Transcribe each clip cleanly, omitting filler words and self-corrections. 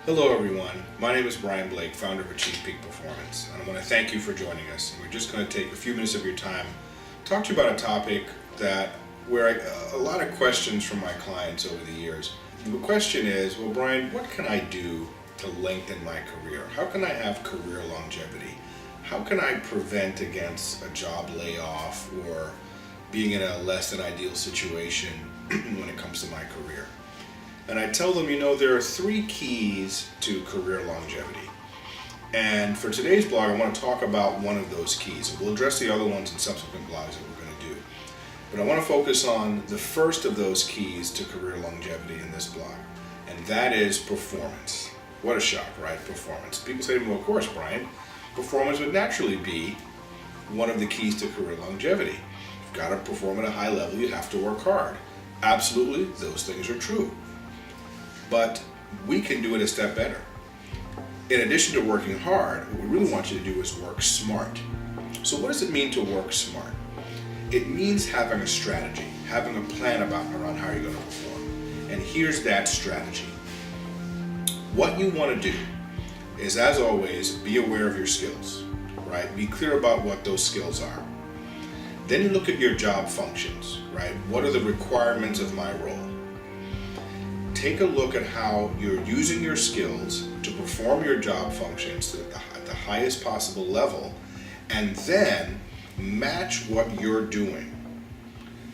Hello everyone, my name is Brian Blake, founder of Achieve Peak Performance, and I want to thank you for joining us. And we're just going to take a few minutes of your time, talk to you about a topic where a lot of questions from my clients over the years. The question is, well Brian, what can I do to lengthen my career? How can I have career longevity? How can I prevent against a job layoff or being in a less than ideal situation when it comes to my career? And I tell them, there are three keys to career longevity. And for today's blog, I want to talk about one of those keys. We'll address the other ones in subsequent blogs that we're going to do. But I want to focus on the first of those keys to career longevity in this blog, and that is performance. What a shock, right? Performance. People say to me, well, of course, Brian, performance would naturally be one of the keys to career longevity. You've got to perform at a high level, you have to work hard. Absolutely, those things are true. But we can do it a step better. In addition to working hard, what we really want you to do is work smart. So what does it mean to work smart? It means having a strategy, having a plan around how you're going to perform. And here's that strategy. What you want to do is, as always, be aware of your skills, right? Be clear about what those skills are. Then you look at your job functions, right? What are the requirements of my role? Take a look at how you're using your skills to perform your job functions at the highest possible level, and then match what you're doing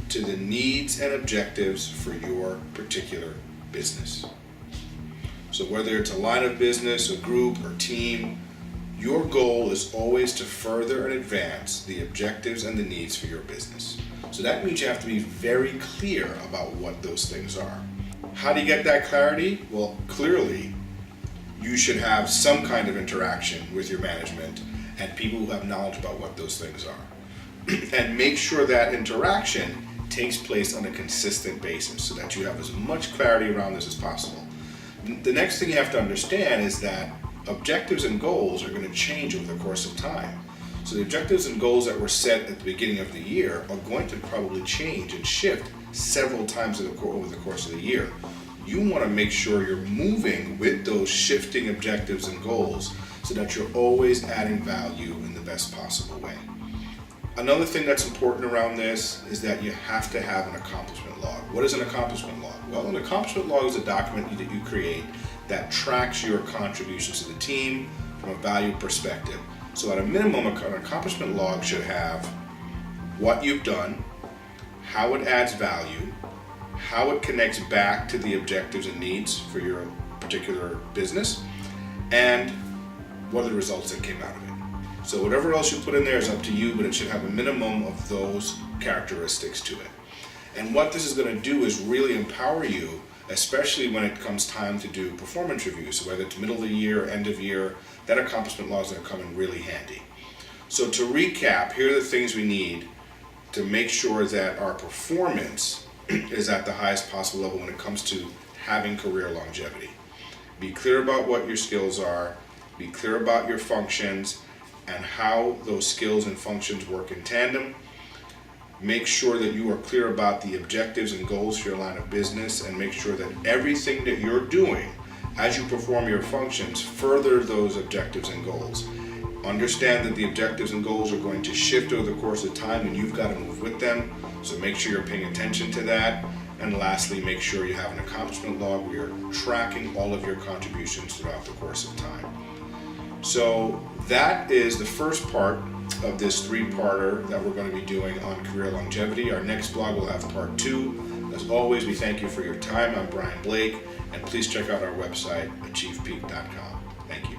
to the needs and objectives for your particular business. So whether it's a line of business, a group, or team, your goal is always to further and advance the objectives and the needs for your business. So that means you have to be very clear about what those things are. How do you get that clarity? Well, clearly, you should have some kind of interaction with your management and people who have knowledge about what those things are. And make sure that interaction takes place on a consistent basis so that you have as much clarity around this as possible. The next thing you have to understand is that objectives and goals are going to change over the course of time. So the objectives and goals that were set at the beginning of the year are going to probably change and shift several times over the course of the year. You want to make sure you're moving with those shifting objectives and goals so that you're always adding value in the best possible way. Another thing that's important around this is that you have to have an accomplishment log. What is an accomplishment log? Well, an accomplishment log is a document that you create that tracks your contributions to the team from a value perspective. So at a minimum, an accomplishment log should have what you've done, how it adds value, how it connects back to the objectives and needs for your particular business, and what are the results that came out of it. So whatever else you put in there is up to you, but it should have a minimum of those characteristics to it. And what this is going to do is really empower you, especially when it comes time to do performance reviews. So whether it's middle of the year, end of year, that accomplishment log is going to come in really handy. So to recap, here are the things we need to make sure that our performance is at the highest possible level when it comes to having career longevity. Be clear about what your skills are, be clear about your functions and how those skills and functions work in tandem. Make sure that you are clear about the objectives and goals for your line of business, and make sure that everything that you're doing as you perform your functions further those objectives and goals. Understand that the objectives and goals are going to shift over the course of time and you've got to move with them, so make sure you're paying attention to that. And lastly, make sure you have an accomplishment log where you're tracking all of your contributions throughout the course of time. So that is the first part of this three-parter that we're going to be doing on career longevity. Our next blog will have part 2. As always, we thank you for your time. I'm Brian Blake, and please check out our website, achievepeak.com. Thank you.